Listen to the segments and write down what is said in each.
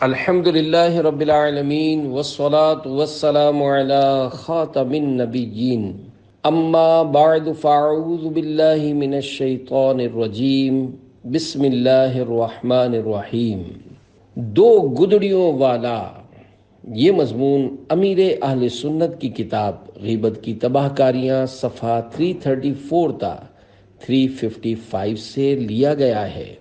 الحمد للہ رب العالمین والصلاة والسلام علی خاتم النبیین اما بعد فاعوذ باللہ من الشیطان الرجیم بسم اللہ الرحمن الرحیم۔ دو گدڑیوں والا، یہ مضمون امیر اہل سنت کی کتاب غیبت کی تباہ کاریاں صفحہ 334 تا 355 سے لیا گیا ہے۔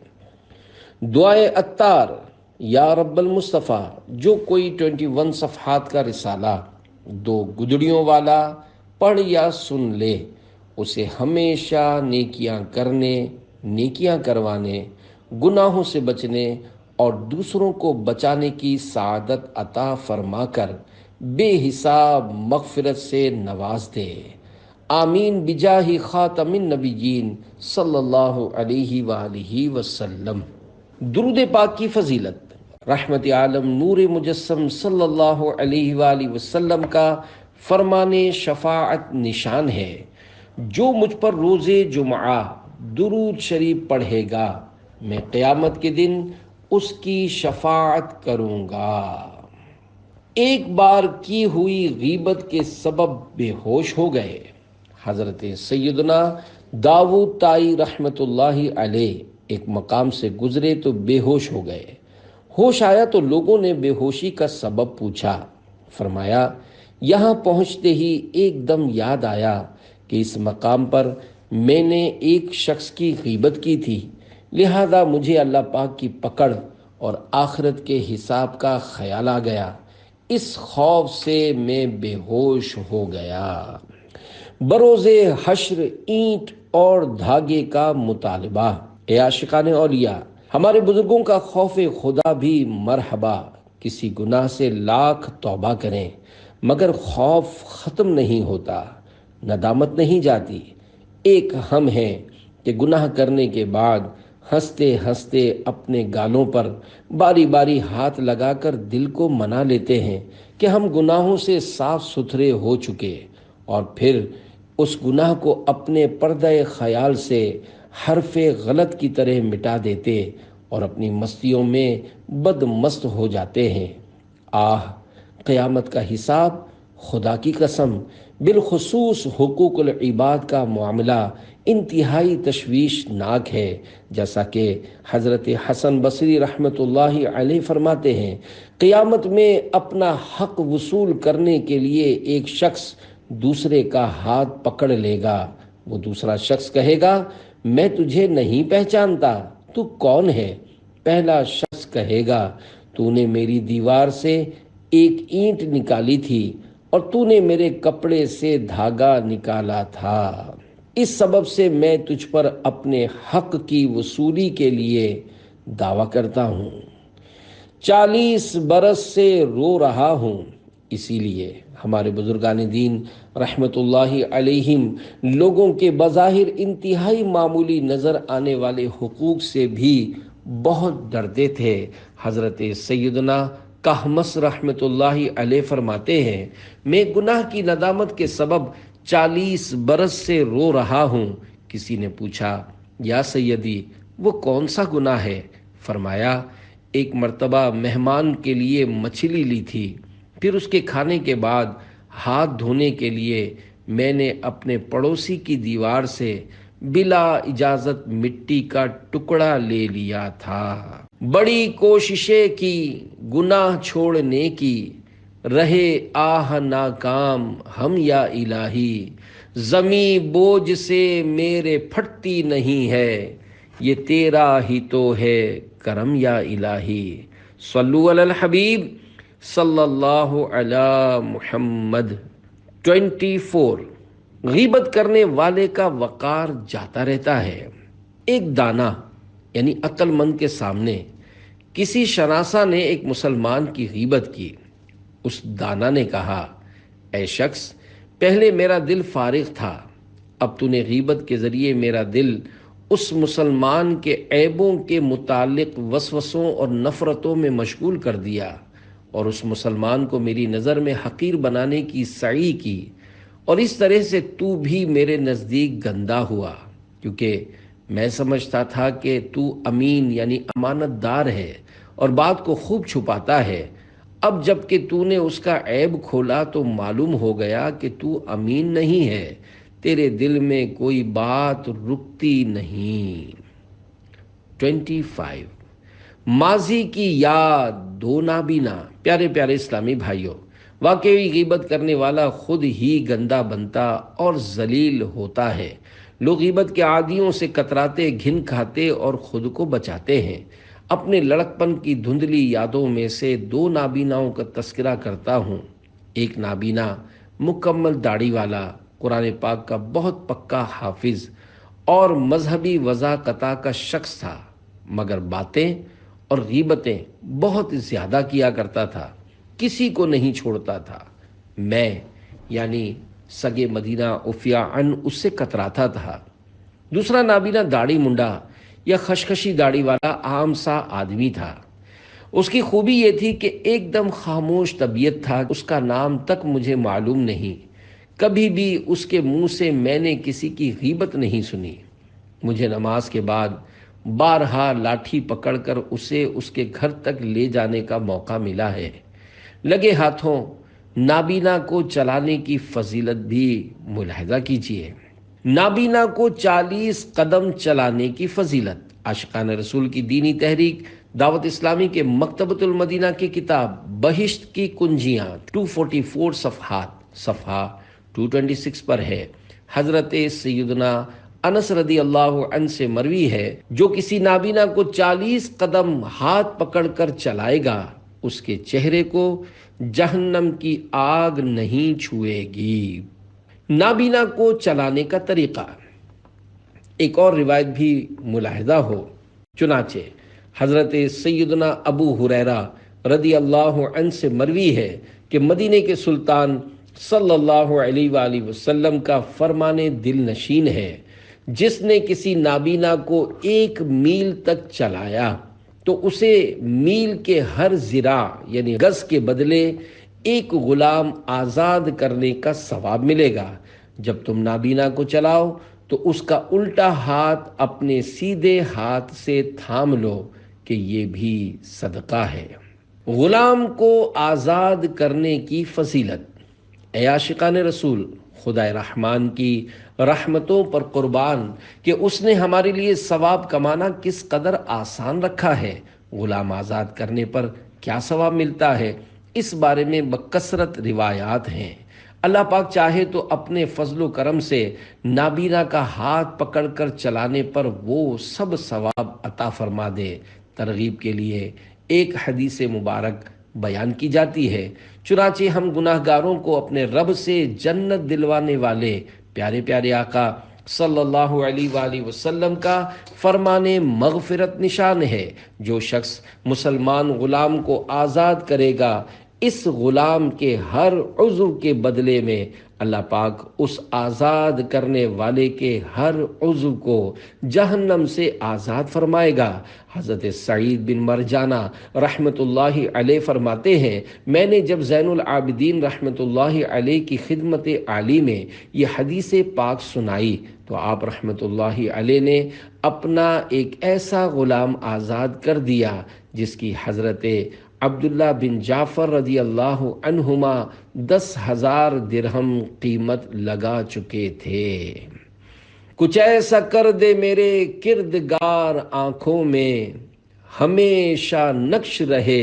دعائے عطار یا رب المصطفیٰ، جو کوئی 21 صفحات کا رسالہ دو گدڑیوں والا پڑھ یا سن لے، اسے ہمیشہ نیکیاں کرنے، نیکیاں کروانے، گناہوں سے بچنے اور دوسروں کو بچانے کی سعادت عطا فرما کر بے حساب مغفرت سے نواز دے۔ آمین بجاہ خاتم النبیین صلی اللہ علیہ وآلہ وسلم۔ درود پاک کی فضیلت رحمت عالم نور مجسم صلی اللہ علیہ وآلہ وسلم کا فرمان شفاعت نشان ہے، جو مجھ پر روز جمعہ درود شریف پڑھے گا میں قیامت کے دن اس کی شفاعت کروں گا۔ ایک بار کی ہوئی غیبت کے سبب بے ہوش ہو گئے۔ حضرت سیدنا داؤد طائی رحمت اللہ علیہ ایک مقام سے گزرے تو بے ہوش ہو گئے۔ ہوش آیا تو لوگوں نے بے ہوشی کا سبب پوچھا۔ فرمایا، یہاں پہنچتے ہی ایک دم یاد آیا کہ اس مقام پر میں نے ایک شخص کی غیبت کی تھی، لہذا مجھے اللہ پاک کی پکڑ اور آخرت کے حساب کا خیال آ گیا، اس خوف سے میں بے ہوش ہو گیا۔ بروز حشر اینٹ اور دھاگے کا مطالبہ۔ اے عاشقان اولیاء، ہمارے بزرگوں کا خوف خدا بھی مرحبا۔ کسی گناہ سے لاکھ توبہ کریں مگر خوف ختم نہیں ہوتا، ندامت نہیں جاتی۔ ایک ہم ہیں کہ گناہ کرنے کے بعد ہنستے ہنستے اپنے گالوں پر باری باری ہاتھ لگا کر دل کو منا لیتے ہیں کہ ہم گناہوں سے صاف ستھرے ہو چکے، اور پھر اس گناہ کو اپنے پردہ خیال سے حرف غلط کی طرح مٹا دیتے اور اپنی مستیوں میں بد مست ہو جاتے ہیں۔ آہ، قیامت کا حساب، خدا کی قسم، بالخصوص حقوق العباد کا معاملہ انتہائی تشویشناک ہے، جیسا کہ حضرت حسن بصری رحمت اللہ علیہ فرماتے ہیں، قیامت میں اپنا حق وصول کرنے کے لیے ایک شخص دوسرے کا ہاتھ پکڑ لے گا۔ وہ دوسرا شخص کہے گا، میں تجھے نہیں پہچانتا، تو کون ہے؟ پہلا شخص کہے گا، تو نے میری دیوار سے ایک اینٹ نکالی تھی اور تو نے میرے کپڑے سے دھاگا نکالا تھا، اس سبب سے میں تجھ پر اپنے حق کی وصولی کے لیے دعویٰ کرتا ہوں۔ 40 برس سے رو رہا ہوں۔ اسی لیے ہمارے بزرگان دین رحمت اللہ علیہم لوگوں کے بظاہر انتہائی معمولی نظر آنے والے حقوق سے بھی بہت ڈرتے تھے۔ حضرت سیدنا کہمس رحمت اللہ علیہ فرماتے ہیں، میں گناہ کی ندامت کے سبب 40 برس سے رو رہا ہوں۔ کسی نے پوچھا، یا سیدی، وہ کون سا گناہ ہے؟ فرمایا، ایک مرتبہ مہمان کے لیے مچھلی لی تھی، پھر اس کے کھانے کے بعد ہاتھ دھونے کے لیے میں نے اپنے پڑوسی کی دیوار سے بلا اجازت مٹی کا ٹکڑا لے لیا تھا۔ بڑی کوششیں کی گناہ چھوڑنے کی، رہے آہ ناکام ہم یا الہی، زمیں بوجھ سے میرے پھٹتی نہیں ہے، یہ تیرا ہی تو ہے کرم یا الہی۔ صلو علی الحبیب صلی اللہ علی محمد۔ 24 غیبت کرنے والے کا وقار جاتا رہتا ہے۔ ایک دانا یعنی عقل مند کے سامنے کسی شناسا نے ایک مسلمان کی غیبت کی۔ اس دانا نے کہا، اے شخص، پہلے میرا دل فارغ تھا، اب تو نے غیبت کے ذریعے میرا دل اس مسلمان کے عیبوں کے متعلق وسوسوں اور نفرتوں میں مشغول کر دیا، اور اس مسلمان کو میری نظر میں حقیر بنانے کی سعی کی، اور اس طرح سے تو بھی میرے نزدیک گندا ہوا، کیونکہ میں سمجھتا تھا کہ تو امین یعنی امانت دار ہے اور بات کو خوب چھپاتا ہے۔ اب جب کہ تو نے اس کا عیب کھولا تو معلوم ہو گیا کہ تو امین نہیں ہے، تیرے دل میں کوئی بات رکتی نہیں۔ 25 ماضی کی یاد دو نابینا۔ پیارے پیارے اسلامی بھائیوں، واقعی غیبت کرنے والا خود ہی گندا بنتا اور ذلیل ہوتا ہے۔ لوگ غیبت کے عادیوں سے کتراتے، گھن کھاتے اور خود کو بچاتے ہیں۔ اپنے لڑکپن کی دھندلی یادوں میں سے دو نابیناؤں کا تذکرہ کرتا ہوں۔ ایک نابینا مکمل داڑھی والا، قرآن پاک کا بہت پکا حافظ اور مذہبی وضاقتہ کا شخص تھا، مگر باتیں اور غیبتیں بہت زیادہ کیا کرتا تھا، کسی کو نہیں چھوڑتا تھا۔ میں یعنی سگے مدینہ عفیہ عن اس سے کتراتا تھا۔ دوسرا نابینا داڑھی منڈا یا خشخشی داڑھی والا عام سا آدمی تھا۔ اس کی خوبی یہ تھی کہ ایک دم خاموش طبیعت تھا، اس کا نام تک مجھے معلوم نہیں۔ کبھی بھی اس کے منہ سے میں نے کسی کی غیبت نہیں سنی۔ مجھے نماز کے بعد بارہا لاٹھی پکڑ کر اسے اس کے گھر تک لے جانے کا موقع ملا ہے۔ لگے ہاتھوں نابینا کو چلانے کی فضیلت بھی ملاحظہ کیجیے۔ نابینا کو 40 قدم چلانے کی فضیلت۔ عاشقان رسول کی دینی تحریک دعوت اسلامی کے مکتبۃ المدینہ کی کتاب بہشت کی کنجیاں 244 صفحات، صفحہ 226 پر ہے۔ حضرت سیدنا انس رضی اللہ عنہ سے مروی ہے، جو کسی نابینا کو 40 قدم ہاتھ پکڑ کر چلائے گا، اس کے چہرے کو جہنم کی آگ نہیں چھوئے گی۔ نابینا کو چلانے کا طریقہ۔ ایک اور روایت بھی ملاحظہ ہو، چنانچہ حضرت سیدنا ابو ہریرہ رضی اللہ عنہ سے مروی ہے کہ مدینے کے سلطان صلی اللہ علیہ وآلہ وسلم کا فرمان دل نشین ہے، جس نے کسی نابینا کو 1 میل تک چلایا تو اسے میل کے ہر ذراع یعنی گز کے بدلے ایک غلام آزاد کرنے کا ثواب ملے گا۔ جب تم نابینا کو چلاؤ تو اس کا الٹا ہاتھ اپنے سیدھے ہاتھ سے تھام لو کہ یہ بھی صدقہ ہے۔ غلام کو آزاد کرنے کی فضیلت۔ اے عاشقان رسول، خدائے رحمان کی رحمتوں پر قربان کہ اس نے ہمارے لیے ثواب کمانا کس قدر آسان رکھا ہے۔ غلام آزاد کرنے پر کیا ثواب ملتا ہے، اس بارے میں بکثرت روایات ہیں۔ اللہ پاک چاہے تو اپنے فضل و کرم سے نابینا کا ہاتھ پکڑ کر چلانے پر وہ سب ثواب عطا فرما دے۔ ترغیب کے لیے ایک حدیث مبارک بیان کی جاتی ہے، چنانچہ ہم گناہ گاروں کو اپنے رب سے جنت دلوانے والے پیارے پیارے آقا صلی اللہ علیہ وآلہ وسلم کا فرمان مغفرت نشان ہے۔ جو شخص مسلمان غلام کو آزاد کرے گا، اس غلام کے ہر عضو کے بدلے میں اللہ پاک اس آزاد کرنے والے کے ہر عضو کو جہنم سے آزاد فرمائے گا۔ حضرت سعید بن مرجانہ رحمۃ اللہ علیہ فرماتے ہیں، میں نے جب زین العابدین رحمۃ اللہ علیہ کی خدمت عالی میں یہ حدیث پاک سنائی تو آپ رحمۃ اللہ علیہ نے اپنا ایک ایسا غلام آزاد کر دیا جس کی حضرت عبداللہ بن جعفر رضی اللہ عنہما 10,000 درہم قیمت لگا چکے تھے۔ کچھ ایسا کر دے میرے کردگار آنکھوں میں، ہمیشہ نقش رہے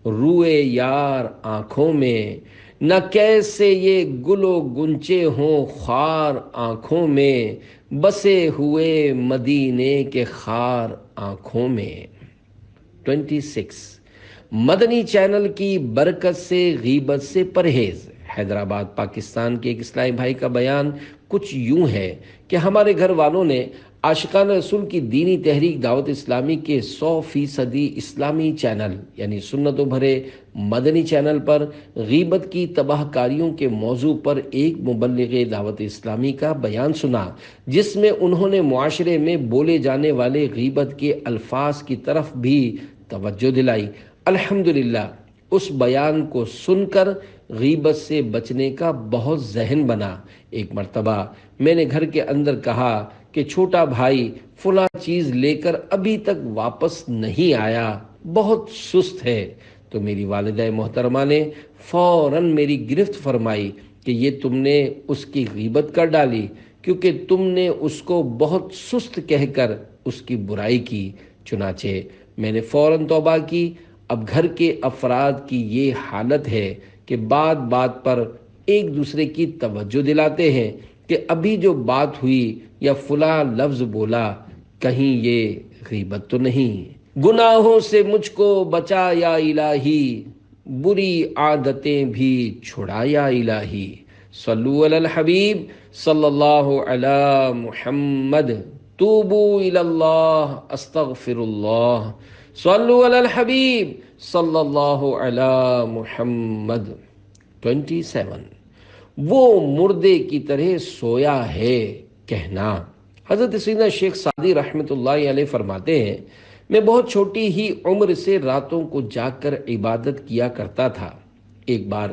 روئے یار آنکھوں میں، نہ کیسے یہ گل و گنچے ہوں خار آنکھوں میں، بسے ہوئے مدینے کے خار آنکھوں میں۔ 26 مدنی چینل کی برکت سے غیبت سے پرہیز۔ حیدرآباد پاکستان کے ایک اسلامی بھائی کا بیان کچھ یوں ہے کہ ہمارے گھر والوں نے عاشقان رسول کی دینی تحریک دعوت اسلامی کے 100% اسلامی چینل یعنی سنتوں بھرے مدنی چینل پر غیبت کی تباہ کاریوں کے موضوع پر ایک مبلغ دعوت اسلامی کا بیان سنا، جس میں انہوں نے معاشرے میں بولے جانے والے غیبت کے الفاظ کی طرف بھی توجہ دلائی۔ الحمدللہ اس بیان کو سن کر غیبت سے بچنے کا بہت ذہن بنا۔ ایک مرتبہ میں نے گھر کے اندر کہا کہ چھوٹا بھائی فلاں چیز لے کر ابھی تک واپس نہیں آیا، بہت سست ہے۔ تو میری والدہ محترمہ نے فوراً میری گرفت فرمائی کہ یہ تم نے اس کی غیبت کر ڈالی، کیونکہ تم نے اس کو بہت سست کہہ کر اس کی برائی کی۔ چنانچہ میں نے فوراً توبہ کی۔ اب گھر کے افراد کی یہ حالت ہے کہ بات بات پر ایک دوسرے کی توجہ دلاتے ہیں کہ ابھی جو بات ہوئی یا فلاں لفظ بولا، کہیں یہ غیبت تو نہیں۔ گناہوں سے مجھ کو بچا یا الہی، بری عادتیں بھی چھڑا یا الہی۔ صلو علی الحبیب صلی اللہ علی محمد، توبو الی اللہ استغفر اللہ، صلو علی الحبیب صلی اللہ علی محمد۔ 27 وہ مردے کی طرح سویا ہے کہنا۔ حضرت سیدنا شیخ سعدی رحمۃ اللہ علیہ فرماتے ہیں، میں بہت چھوٹی ہی عمر سے راتوں کو جاگ کر عبادت کیا کرتا تھا۔ ایک بار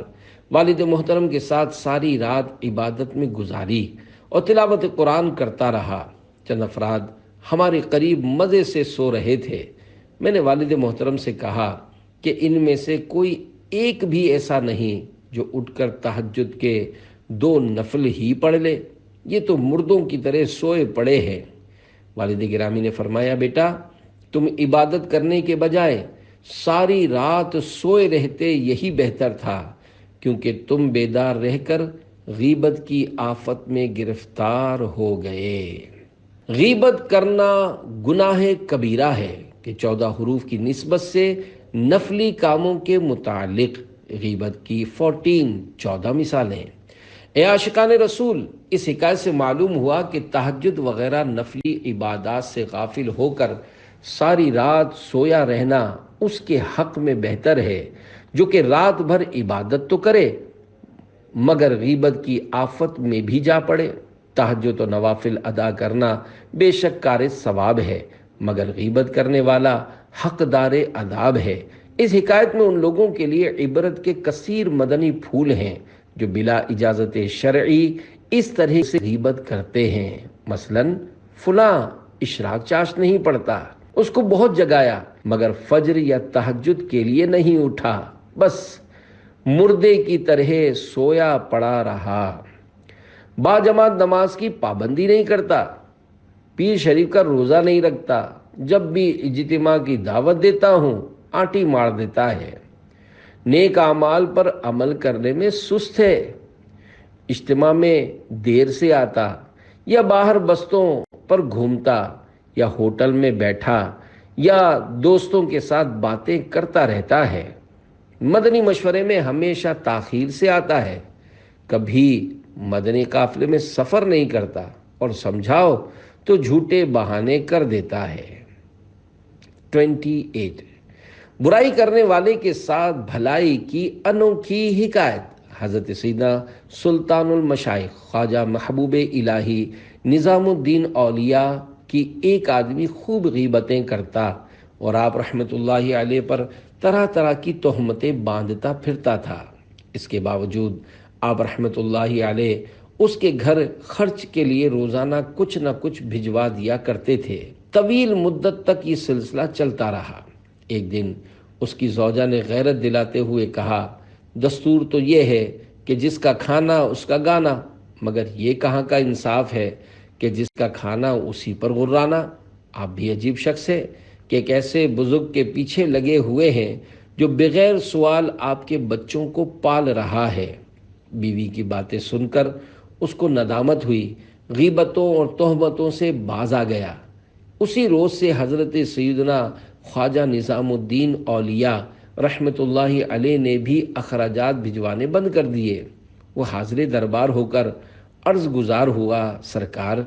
والد محترم کے ساتھ ساری رات عبادت میں گزاری اور تلاوت قرآن کرتا رہا۔ چند افراد ہمارے قریب مزے سے سو رہے تھے۔ میں نے والد محترم سے کہا کہ ان میں سے کوئی ایک بھی ایسا نہیں جو اٹھ کر تہجد کے 2 نفل ہی پڑھ لے، یہ تو مردوں کی طرح سوئے پڑے ہیں۔ والد گرامی نے فرمایا، بیٹا تم عبادت کرنے کے بجائے ساری رات سوئے رہتے یہی بہتر تھا، کیونکہ تم بیدار رہ کر غیبت کی آفت میں گرفتار ہو گئے۔ غیبت کرنا گناہ کبیرہ ہے کہ 14 حروف کی نسبت سے نفلی کاموں کے متعلق غیبت کی 14 مثالیں۔ اے عاشقان رسول، اس حکایت سے معلوم ہوا کہ تہجد وغیرہ نفلی عبادات سے غافل ہو کر ساری رات سویا رہنا اس کے حق میں بہتر ہے جو کہ رات بھر عبادت تو کرے مگر غیبت کی آفت میں بھی جا پڑے۔ تہجد و نوافل ادا کرنا بے شک کار ثواب ہے، مگر غیبت کرنے والا حقدار عذاب ہے۔ اس حکایت میں ان لوگوں کے لیے عبرت کے کثیر مدنی پھول ہیں جو بلا اجازت شرعی اس طرح سے غیبت کرتے ہیں۔ مثلا فلاں اشراق چاش نہیں پڑتا، اس کو بہت جگایا مگر فجر یا تہجد کے لیے نہیں اٹھا، بس مردے کی طرح سویا پڑا رہا۔ باجماعت نماز کی پابندی نہیں کرتا، پیر شریف کا روزہ نہیں رکھتا، جب بھی اجتماع کی دعوت دیتا ہوں آنٹی مار دیتا ہے، نیک اعمال پر عمل کرنے میں سست ہے، اجتماع میں دیر سے آتا یا باہر بستوں پر گھومتا یا ہوٹل میں بیٹھا یا دوستوں کے ساتھ باتیں کرتا رہتا ہے، مدنی مشورے میں ہمیشہ تاخیر سے آتا ہے، کبھی مدنی قافلے میں سفر نہیں کرتا اور سمجھاؤ تو جھوٹے بہانے کر دیتا ہے۔ 28 برائی کرنے والے کے ساتھ بھلائی کی انوکھی حکایت۔ حضرت سیدنا سلطان المشائخ خواجہ محبوب الہی نظام الدین اولیاء کی ایک آدمی خوب غیبتیں کرتا اور آپ رحمت اللہ علیہ پر طرح طرح کی تہمتیں باندھتا پھرتا تھا۔ اس کے باوجود آپ رحمت اللہ علیہ اس کے گھر خرچ کے لیے روزانہ کچھ نہ کچھ بھجوا دیا کرتے تھے۔ طویل مدت تک یہ سلسلہ چلتا رہا۔ ایک دن اس کی زوجہ نے غیرت دلاتے ہوئے کہا، دستور تو یہ ہے کہ جس کا کھانا اس کا گانا، مگر یہ کہاں کا انصاف ہے کہ جس کا کھانا اسی پر غرانا۔ آپ بھی عجیب شخص ہے کہ ایک ایسے بزرگ کے پیچھے لگے ہوئے ہیں جو بغیر سوال آپ کے بچوں کو پال رہا ہے۔ بیوی کی باتیں سن کر اس کو ندامت ہوئی، غیبتوں اور تہمتوں سے باز آ گیا۔ اسی روز سے حضرت سیدنا خواجہ نظام الدین اولیاء رحمت اللہ علیہ نے بھی اخراجات بھجوانے بند کر دیے۔ وہ حاضر دربار ہو کر عرض گزار ہوا، سرکار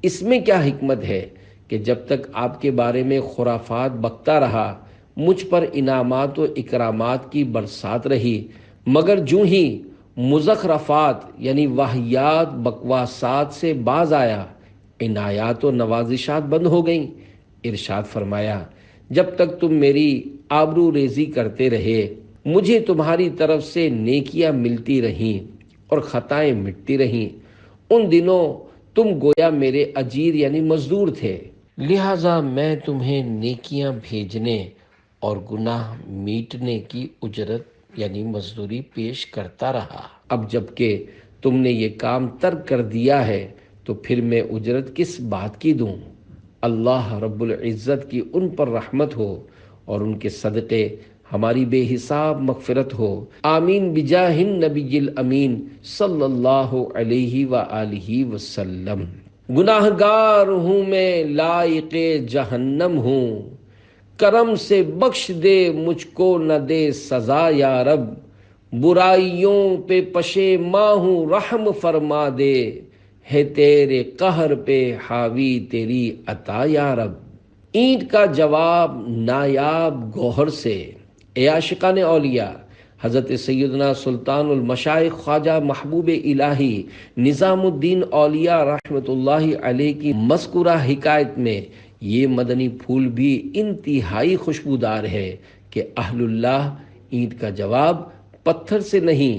اس میں کیا حکمت ہے کہ جب تک آپ کے بارے میں خرافات بکتا رہا مجھ پر انعامات و اکرامات کی برسات رہی، مگر جوں ہی مزخرفات یعنی واہیات بکواسات سے باز آیا عنایات و نوازشات بند ہو گئیں۔ ارشاد فرمایا، جب تک تم میری آبرو ریزی کرتے رہے مجھے تمہاری طرف سے نیکیاں ملتی رہیں اور خطائیں مٹتی رہیں۔ ان دنوں تم گویا میرے اجیر یعنی مزدور تھے، لہٰذا میں تمہیں نیکیاں بھیجنے اور گناہ میٹنے کی اجرت یعنی مزدوری پیش کرتا رہا۔ اب جب کہ تم نے یہ کام ترک کر دیا ہے تو پھر میں اجرت کس بات کی دوں؟ اللہ رب العزت کی ان پر رحمت ہو اور ان کے صدقے ہماری بے حساب مغفرت ہو۔ آمین بجاہ النبی الامین صلی اللہ علیہ وآلہ وسلم۔ گناہ گار ہوں میں لائق جہنم ہوں، کرم سے بخش دے مجھ کو نہ دے سزا یا رب، برائیوں پہ پشیماں ہوں رحم فرما دے، ہے تیرے قہر پہ حاوی تیری عطا یا رب۔ اینٹ کا جواب نایاب گوہر سے۔ اے عاشقان اولیاء، حضرت سیدنا سلطان المشائخ خواجہ محبوب الہی نظام الدین اولیاء رحمۃ اللہ علیہ کی مذکورہ حکایت میں یہ مدنی پھول بھی انتہائی خوشبودار ہے کہ اہل اللہ اینٹ کا جواب پتھر سے نہیں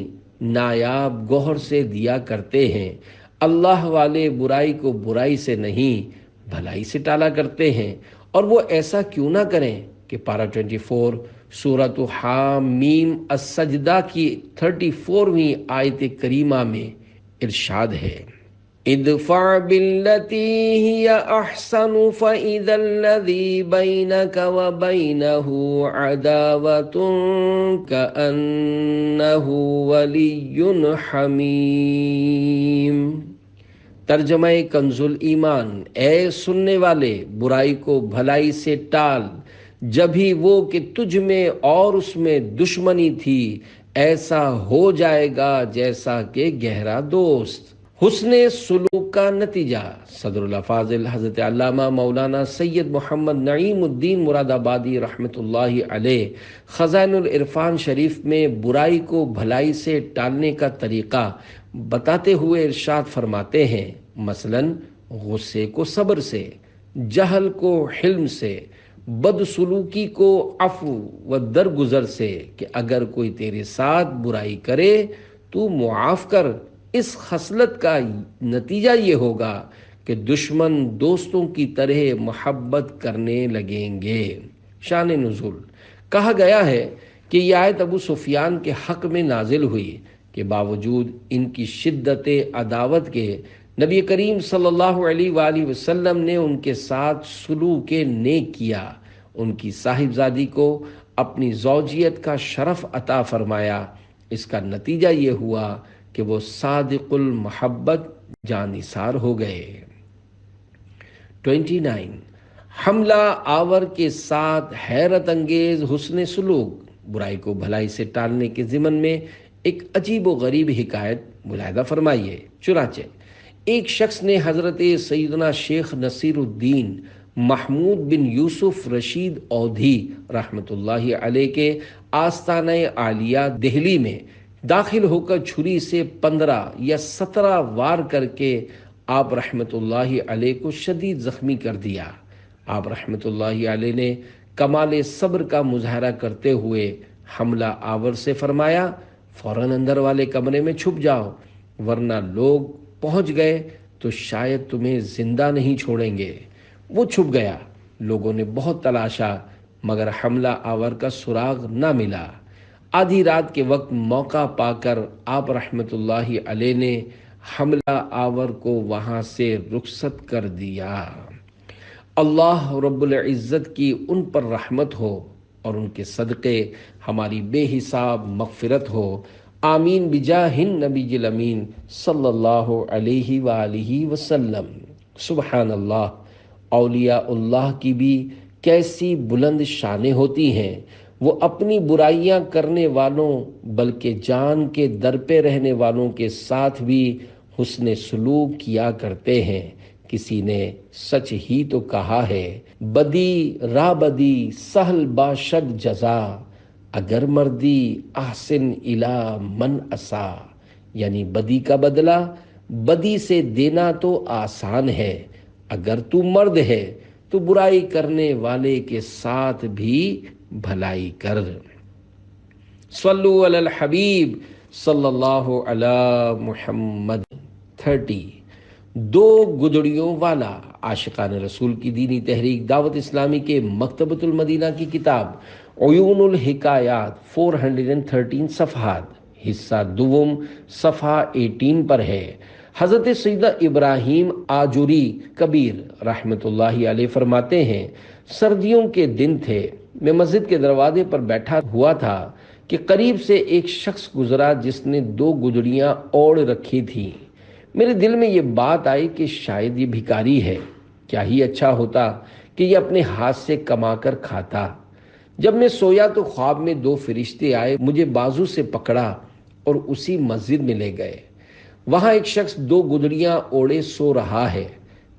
نایاب گوہر سے دیا کرتے ہیں۔ اللہ والے برائی کو برائی سے نہیں بھلائی سے ٹالا کرتے ہیں، اور وہ ایسا کیوں نہ کریں کہ پارہ 24 سورۃ حامیم السجدہ کی 34ویں آیت کریمہ میں ارشاد ہے، ادفع باللتی ہی احسن فاذا الذی بینک وبینہ عداوۃ کأنہ ولی حمیم۔ ترجمہ کنز ایمان، اے سننے والے برائی کو بھلائی سے ٹال، جبھی وہ کہ تجھ میں اور اس میں دشمنی تھی، ایسا ہو جائے گا جیسا کہ گہرا دوست۔ حسن سلوک کا نتیجہ۔ صدر الافاضل حضرت علامہ مولانا سید محمد نعیم الدین مراد آبادی رحمۃ اللہ علیہ خزائن العرفان شریف میں برائی کو بھلائی سے ٹالنے کا طریقہ بتاتے ہوئے ارشاد فرماتے ہیں، مثلاً غصے کو صبر سے، جہل کو حلم سے، بدسلوکی کو عفو و درگزر سے، کہ اگر کوئی تیرے ساتھ برائی کرے تو معاف کر۔ اس خصلت کا نتیجہ یہ ہوگا کہ دشمن دوستوں کی طرح محبت کرنے لگیں گے۔ شان نزول۔ کہا گیا ہے کہ یہ آیت ابو سفیان کے حق میں نازل ہوئی کہ باوجود ان کی شدت عداوت کے نبی کریم صلی اللہ علیہ وآلہ وسلم نے ان کے ساتھ سلوک نیک کیا، ان کی صاحبزادی کو اپنی زوجیت کا شرف عطا فرمایا۔ اس کا نتیجہ یہ ہوا کہ وہ صادق المحبت جانثار ہو گئے۔ 29 حملہ آور کے ساتھ حیرت انگیز حسن سلوک۔ برائی کو بھلائی سے ٹالنے کے ضمن میں ایک عجیب و غریب حکایت ملاحظہ فرمائیے۔ چنانچہ ایک شخص نے حضرت سیدنا شیخ نصیر الدین محمود بن یوسف رشید اودھی رحمۃ اللہ علیہ کے آستانہ عالیہ دہلی میں داخل ہو کر چھری سے 15 یا 17 وار کر کے آپ رحمۃ اللہ علیہ کو شدید زخمی کر دیا۔ آپ رحمۃ اللہ علیہ نے کمال صبر کا مظاہرہ کرتے ہوئے حملہ آور سے فرمایا، فوراً اندر والے کمرے میں چھپ جاؤ، ورنہ لوگ پہنچ گئے تو شاید تمہیں زندہ نہیں چھوڑیں گے۔ وہ چھپ گیا۔ لوگوں نے بہت تلاشا مگر حملہ آور کا سراغ نہ ملا۔ آدھی رات کے وقت موقع پا کر آپ رحمۃ اللہ علیہ نے حملہ آور کو وہاں سے رخصت کر دیا۔ اللہ رب العزت کی ان پر رحمت ہو اور ان کے صدقے ہماری بے حساب مغفرت ہو۔ آمین بجاہ النبی الامین صلی اللہ علیہ وآلہ وسلم۔ سبحان اللہ، اولیاء اللہ کی بھی کیسی بلند شانیں ہوتی ہیں۔ وہ اپنی برائیاں کرنے والوں بلکہ جان کے در پہ رہنے والوں کے ساتھ بھی حسن سلوک کیا کرتے ہیں۔ کسی نے سچ ہی تو کہا ہے، بدی را بدی سہل باشد جزا، اگر مردی احسن الی من اسا، یعنی بدی کا بدلہ بدی سے دینا تو آسان ہے، اگر تو مرد ہے تو برائی کرنے والے کے ساتھ بھی بھلائی کر۔ صلو علی الحبیب صلی اللہ علی محمد۔ 30 دو گدڑیوں والا۔ عاشقان رسول کی دینی تحریک دعوت اسلامی کے مکتبۃ المدینہ کی کتاب عیون الحکایات 413 صفحات، حصہ دوم صفحہ 18 پر ہے۔ حضرت سیدہ ابراہیم آجوری کبیر رحمۃ اللہ علیہ فرماتے ہیں، سردیوں کے دن تھے، میں مسجد کے دروازے پر بیٹھا ہوا تھا کہ قریب سے ایک شخص گزرا جس نے 2 گدڑیاں اوڑھ رکھی تھیں۔ میرے دل میں یہ بات آئی کہ شاید یہ بھکاری ہے، کیا ہی اچھا ہوتا کہ یہ اپنے ہاتھ سے کما کر کھاتا۔ جب میں سویا تو خواب میں 2 فرشتے آئے، مجھے بازو سے پکڑا اور اسی مسجد میں لے گئے۔ وہاں ایک شخص 2 گدڑیاں اوڑھے سو رہا ہے۔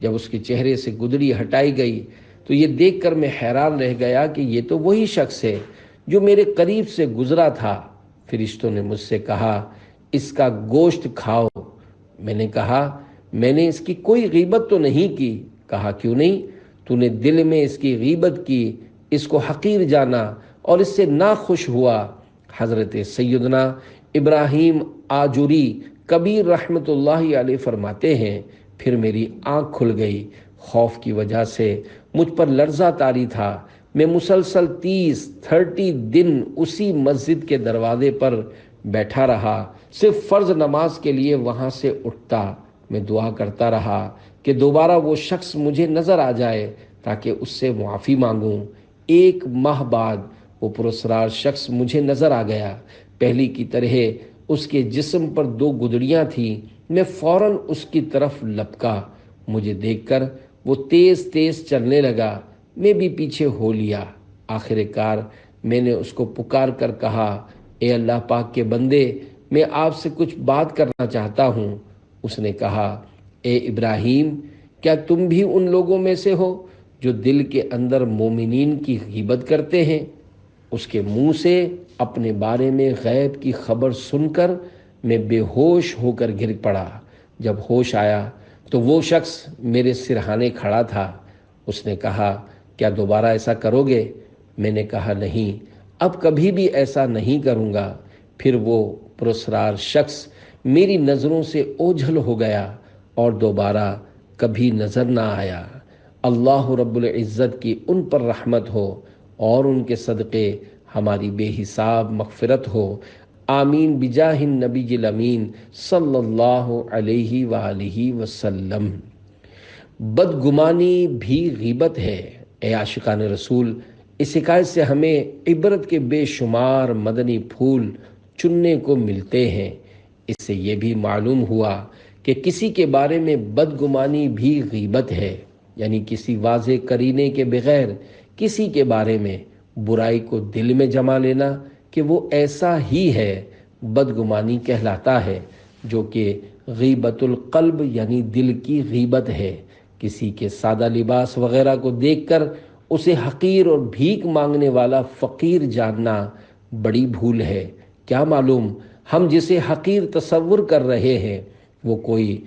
جب اس کے چہرے سے گدڑی ہٹائی گئی تو یہ دیکھ کر میں حیران رہ گیا کہ یہ تو وہی شخص ہے جو میرے قریب سے گزرا تھا۔ فرشتوں نے مجھ سے کہا، اس کا گوشت کھاؤ۔ میں نے کہا، میں نے اس کی کوئی غیبت تو نہیں کی۔ کہا، کیوں نہیں؟ تو نے دل میں اس کی غیبت کی، اس کو حقیر جانا اور اس سے ناخوش ہوا۔ حضرت سیدنا ابراہیم آجوری کبیر رحمۃ اللہ علیہ فرماتے ہیں، پھر میری آنکھ کھل گئی۔ خوف کی وجہ سے مجھ پر لرزہ طاری تھا۔ میں مسلسل 30 دن اسی مسجد کے دروازے پر بیٹھا رہا، صرف فرض نماز کے لیے وہاں سے اٹھتا۔ میں دعا کرتا رہا کہ دوبارہ وہ شخص مجھے نظر آ جائے تاکہ اس سے معافی مانگوں۔ 1 ماہ بعد وہ پراسرار شخص مجھے نظر آ گیا، پہلی کی طرح اس کے جسم پر 2 گدڑیاں تھیں۔ میں فوراً اس کی طرف لپکا، مجھے دیکھ کر وہ تیز تیز چلنے لگا، میں بھی پیچھے ہو لیا۔ آخر کار میں نے اس کو پکار کر کہا، اے اللہ پاک کے بندے، میں آپ سے کچھ بات کرنا چاہتا ہوں۔ اس نے کہا، اے ابراہیم، کیا تم بھی ان لوگوں میں سے ہو جو دل کے اندر مومنین کی غیبت کرتے ہیں؟ اس کے منہ سے اپنے بارے میں غیب کی خبر سن کر میں بے ہوش ہو کر گر پڑا۔ جب ہوش آیا تو وہ شخص میرے سرہانے کھڑا تھا۔ اس نے کہا، کیا دوبارہ ایسا کرو گے؟ میں نے کہا، نہیں، اب کبھی بھی ایسا نہیں کروں گا۔ پھر وہ پراسرار شخص میری نظروں سے اوجھل ہو گیا اور دوبارہ کبھی نظر نہ آیا۔ اللہ رب العزت کی ان پر رحمت ہو اور ان کے صدقے ہماری بے حساب مغفرت ہو۔ آمین بجاہ النبی الامین صلی اللہ علیہ وآلہ وسلم۔ بدگمانی بھی غیبت ہے۔ اے عاشقان رسول، اس حکایت سے ہمیں عبرت کے بے شمار مدنی پھول چننے کو ملتے ہیں۔ اس سے یہ بھی معلوم ہوا کہ کسی کے بارے میں بدگمانی بھی غیبت ہے، یعنی کسی واضح قرینے کے بغیر کسی کے بارے میں برائی کو دل میں جما لینا کہ وہ ایسا ہی ہے، بدگمانی کہلاتا ہے، جو کہ غیبت القلب یعنی دل کی غیبت ہے۔ کسی کے سادہ لباس وغیرہ کو دیکھ کر اسے حقیر اور بھیک مانگنے والا فقیر جاننا بڑی بھول ہے۔ کیا معلوم ہم جسے حقیر تصور کر رہے ہیں وہ کوئی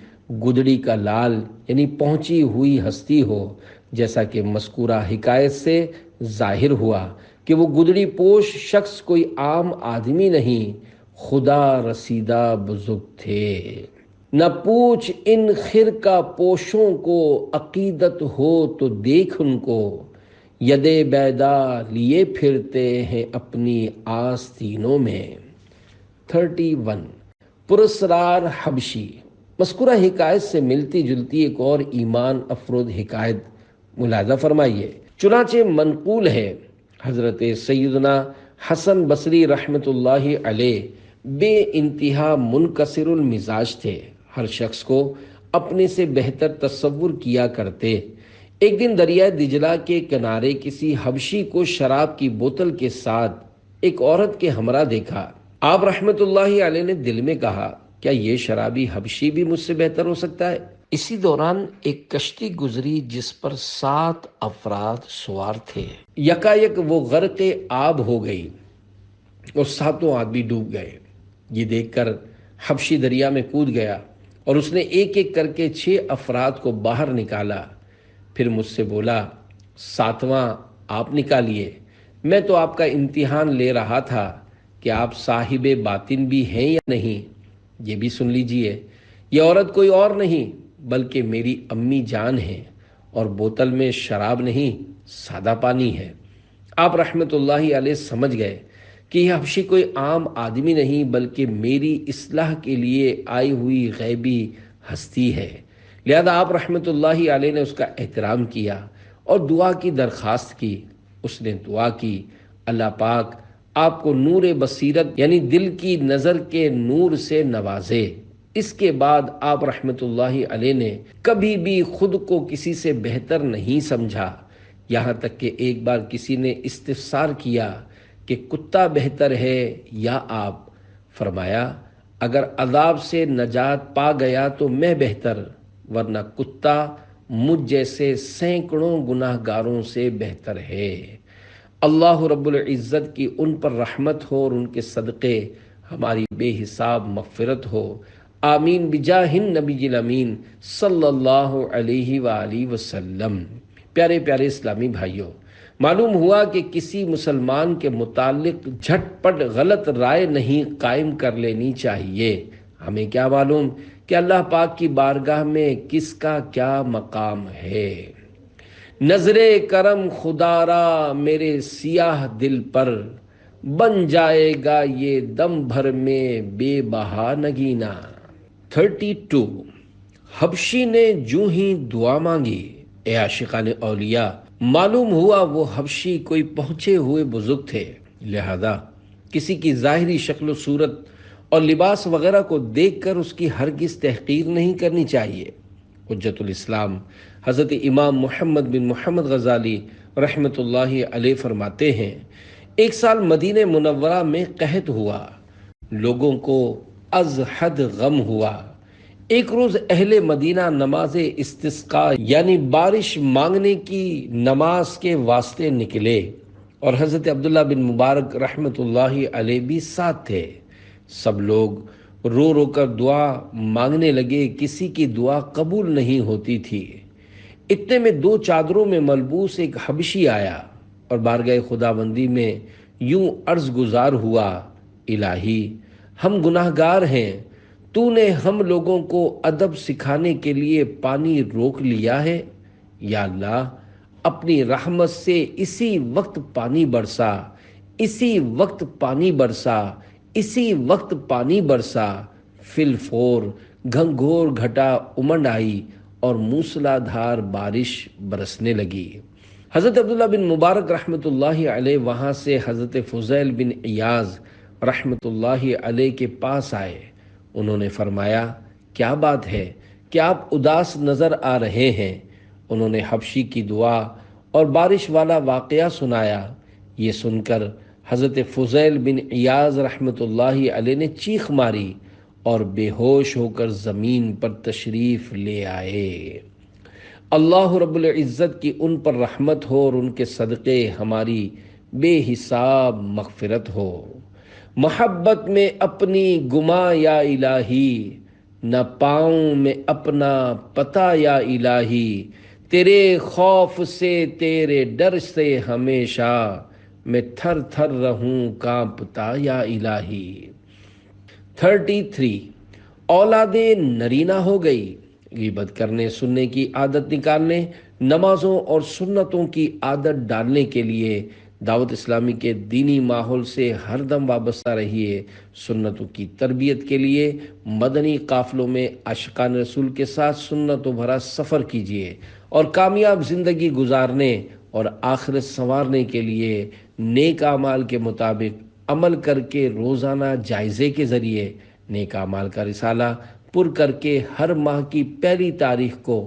گدڑی کا لال یعنی پہنچی ہوئی ہستی ہو، جیسا کہ مذکورہ حکایت سے ظاہر ہوا کہ وہ گدڑی پوش شخص کوئی عام آدمی نہیں، خدا رسیدہ بزرگ تھے۔ نہ پوچھ ان خرقہ پوشوں کو، عقیدت ہو تو دیکھ ان کو، یدے بیدا لیے پھرتے ہیں اپنی آستینوں میں۔ 31 پراسرار حبشی۔ مذکورہ حکایت سے ملتی جلتی ایک اور ایمان افروز حکایت ملاحظہ فرمائیے۔ چنانچہ منقول ہے، حضرت سیدنا حسن بصری رحمۃ اللہ علیہ بے انتہا منکسر المزاج تھے، ہر شخص کو اپنے سے بہتر تصور کیا کرتے۔ ایک دن دریائے دجلہ کے کنارے کسی حبشی کو شراب کی بوتل کے ساتھ ایک عورت کے ہمراہ دیکھا۔ آپ رحمت اللہ علیہ نے دل میں کہا، کیا یہ شرابی حبشی بھی مجھ سے بہتر ہو سکتا ہے؟ اسی دوران ایک کشتی گزری جس پر 7 افراد سوار تھے۔ یکایک وہ غرق آب ہو گئی اور 7 آدمی ڈوب گئے۔ یہ دیکھ کر حبشی دریا میں کود گیا اور اس نے ایک ایک کر کے 6 افراد کو باہر نکالا۔ پھر مجھ سے بولا، 7واں آپ نکالیے، میں تو آپ کا امتحان لے رہا تھا کہ آپ صاحب باطن بھی ہیں یا نہیں۔ یہ بھی سن لیجئے، یہ عورت کوئی اور نہیں بلکہ میری امی جان ہے، اور بوتل میں شراب نہیں، سادہ پانی ہے۔ آپ رحمت اللہ علیہ سمجھ گئے کہ یہ حبشی کوئی عام آدمی نہیں بلکہ میری اصلاح کے لیے آئی ہوئی غیبی ہستی ہے، لہذا آپ رحمت اللہ علیہ نے اس کا احترام کیا اور دعا کی درخواست کی۔ اس نے دعا کی اللہ پاک آپ کو نور بصیرت یعنی دل کی نظر کے نور سے نوازے۔ اس کے بعد آپ رحمت اللہ علیہ نے کبھی بھی خود کو کسی سے بہتر نہیں سمجھا، یہاں تک کہ ایک بار کسی نے استفسار کیا کہ کتا بہتر ہے یا آپ؟ فرمایا اگر عذاب سے نجات پا گیا تو میں بہتر، ورنہ کتا مجھ جیسے سینکڑوں گناہ گاروں سے بہتر ہے۔ اللہ رب العزت کی ان پر رحمت ہو اور ان کے صدقے ہماری بے حساب مغفرت ہو، آمین بجاہ النبی الامین صلی اللہ علیہ وآلہ وسلم۔ پیارے پیارے اسلامی بھائیوں، معلوم ہوا کہ کسی مسلمان کے متعلق جھٹ پٹ غلط رائے نہیں قائم کر لینی چاہیے۔ ہمیں کیا معلوم کہ اللہ پاک کی بارگاہ میں کس کا کیا مقام ہے۔ نظر کرم خدا را میرے سیاہ دل پر، بن جائے گا یہ دم بھر میں بے بہا نگینا۔ 32 حبشی نے جو ہی دعا مانگی، اے عاشقان اولیاء، معلوم ہوا وہ حبشی کوئی پہنچے ہوئے بزرگ تھے، لہذا کسی کی ظاہری شکل و صورت اور لباس وغیرہ کو دیکھ کر اس کی ہرگز تحقیر نہیں کرنی چاہیے۔ حجت الاسلام حضرت امام محمد بن محمد غزالی رحمت اللہ علیہ فرماتے ہیں، ایک سال مدینہ منورہ میں قحط ہوا، لوگوں کو از حد غم ہوا۔ ایک روز اہل مدینہ نماز استسقاء یعنی بارش مانگنے کی نماز کے واسطے نکلے اور حضرت عبداللہ بن مبارک رحمت اللہ علیہ بھی ساتھ تھے۔ سب لوگ رو رو کر دعا مانگنے لگے، کسی کی دعا قبول نہیں ہوتی تھی۔ اتنے میں 2 چادروں میں ملبوس ایک حبشی آیا اور بارگاہ خداوندی میں یوں عرض گزار ہوا، الہی ہم گناہ گار ہیں، تو نے ہم لوگوں کو ادب سکھانے کے لیے پانی روک لیا ہے، یا اللہ اپنی رحمت سے اسی وقت پانی برسا، اسی وقت پانی برسا، اسی وقت پانی برسا۔ فی الفور گھنگھور گھٹا امنڈ آئی اور موسلا دھار بارش برسنے لگی۔ حضرت عبداللہ بن مبارک رحمت اللہ علیہ وہاں سے حضرت فضیل بن عیاض رحمت اللہ علیہ کے پاس آئے۔ انہوں نے فرمایا کیا بات ہے کہ آپ اداس نظر آ رہے ہیں؟ انہوں نے حبشی کی دعا اور بارش والا واقعہ سنایا۔ یہ سن کر حضرت فضیل بن عیاض رحمت اللہ علیہ نے چیخ ماری اور بے ہوش ہو کر زمین پر تشریف لے آئے۔ اللہ رب العزت کی ان پر رحمت ہو اور ان کے صدقے ہماری بے حساب مغفرت ہو۔ محبت میں اپنی گما یا الہی، نہ پاؤں میں اپنا پتہ یا الہی، تیرے خوف سے تیرے ڈر سے ہمیشہ، میں تھر تھر رہوں کانپتا یا الہی۔ 33 اولاد نرینہ ہو گئی، غیبت کرنے سننے کی عادت نکالنے، نمازوں اور سنتوں کی عادت ڈالنے کے لیے دعوت اسلامی کے دینی ماحول سے ہر دم وابستہ رہیے۔ سنتوں کی تربیت کے لیے مدنی قافلوں میں عاشقان رسول کے ساتھ سنتوں بھرا سفر کیجیے اور کامیاب زندگی گزارنے اور آخرت سنوارنے کے لیے نیک اعمال کے مطابق عمل کر کے روزانہ جائزے کے ذریعے نیک اعمال کا رسالہ پر کر کے ہر ماہ کی پہلی تاریخ کو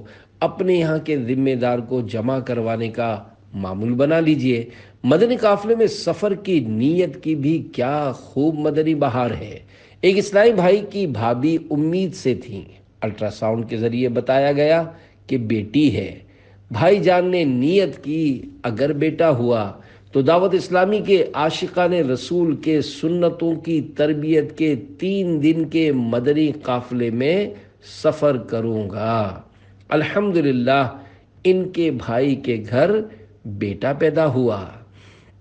اپنے یہاں کے ذمہ دار کو جمع کروانے کا معمول بنا لیجئے۔ مدنی قافلے میں سفر کی نیت کی بھی کیا خوب مدنی بہار ہے۔ ایک اسلامی بھائی کی بھابھی امید سے تھیں، الٹرا ساؤنڈ کے ذریعے بتایا گیا کہ بیٹی ہے۔ بھائی جان نے نیت کی اگر بیٹا ہوا تو دعوت اسلامی کے عاشقان رسول کے سنتوں کی تربیت کے 3 دن کے مدنی قافلے میں سفر کروں گا۔ الحمدللہ ان کے بھائی کے گھر بیٹا پیدا ہوا۔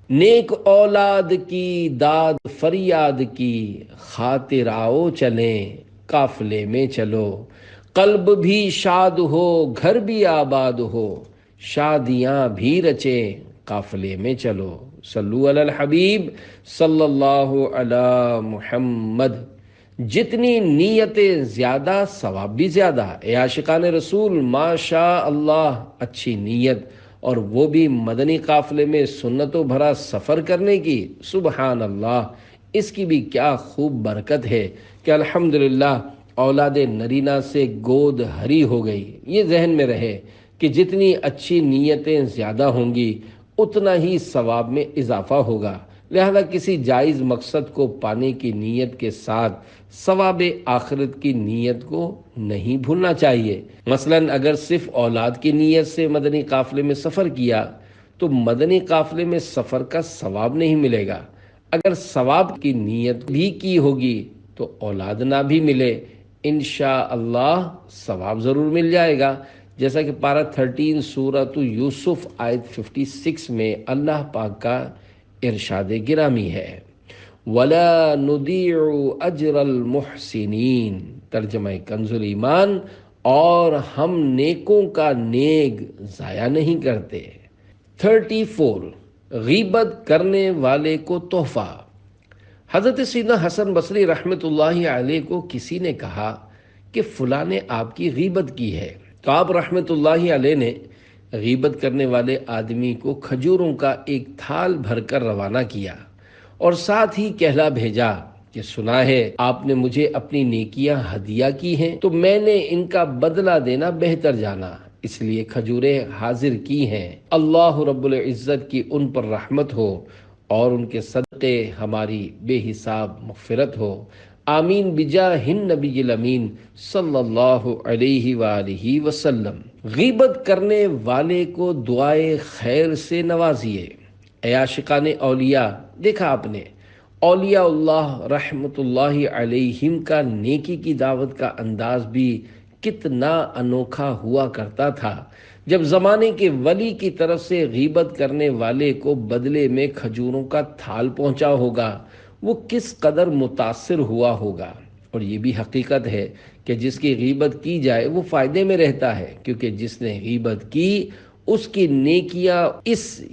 نیک اولاد کی داد فریاد کی، خاطر آؤ چلیں قافلے میں چلو، قلب بھی شاد ہو گھر بھی آباد ہو، شادیاں بھی رچیں قافلے میں چلو۔ صلو علی الحبیب صلی اللہ علی محمد۔ جتنی نیتیں زیادہ ثواب بھی زیادہ۔ اے عاشقان رسول، ماشاء اللہ، اچھی نیت، اور وہ بھی مدنی قافلے میں سنتوں بھرا سفر کرنے کی، سبحان اللہ، اس کی بھی کیا خوب برکت ہے کہ الحمدللہ اولاد نرینہ سے گود ہری ہو گئی۔ یہ ذہن میں رہے کہ جتنی اچھی نیتیں زیادہ ہوں گی اتنا ہی ثواب میں اضافہ ہوگا، لہذا کسی جائز مقصد کو پانے کی نیت کے ساتھ ثواب آخرت کی نیت کو نہیں بھولنا چاہیے۔ مثلا اگر صرف اولاد کی نیت سے مدنی قافلے میں سفر کیا تو مدنی قافلے میں سفر کا ثواب نہیں ملے گا۔ اگر ثواب کی نیت بھی کی ہوگی تو اولاد نہ بھی ملے، انشاءاللہ ثواب ضرور مل جائے گا، جیسا کہ پارہ 13 سورۃ یوسف آیت 56 میں اللہ پاک کا ارشاد گرامی ہے، وَلَا نُضِيعُ أَجْرَ الْمُحْسِنِينَ، ترجمہ کنز ایمان، اور ہم نیکوں کا نیک ضائع نہیں کرتے۔ 34 غیبت کرنے والے کو تحفہ۔ حضرت سیدنا حسن بصری رحمۃ اللہ علیہ کو کسی نے کہا کہ فلاں نے آپ کی غیبت کی ہے، تو آپ رحمۃ اللہ علیہ نے غیبت کرنے والے آدمی کو کھجوروں کا ایک تھال بھر کر روانہ کیا اور ساتھ ہی کہلا بھیجا کہ سنا ہے آپ نے مجھے اپنی نیکیاں ہدیہ کی ہیں، تو میں نے ان کا بدلہ دینا بہتر جانا، اس لیے کھجوریں حاضر کی ہیں۔ اللہ رب العزت کی ان پر رحمت ہو اور ان کے صدقے ہماری بے حساب مغفرت ہو، آمین بجاہ النبی الامین صلی اللہ علیہ وآلہ وسلم۔ غیبت کرنے والے کو دعائے خیر سے نوازیے۔ اے عاشقان اولیاء، دیکھا آپ نے اولیاء اللہ رحمت اللہ علیہم کا نیکی کی دعوت کا انداز بھی کتنا انوکھا ہوا کرتا تھا۔ جب زمانے کے ولی کی طرف سے غیبت کرنے والے کو بدلے میں کھجوروں کا تھال پہنچا ہوگا، وہ کس قدر متاثر ہوا ہوگا۔ اور یہ بھی حقیقت ہے کہ جس کی غیبت کی جائے وہ فائدے میں رہتا ہے، کیونکہ جس نے غیبت کی اس کی نیکیاں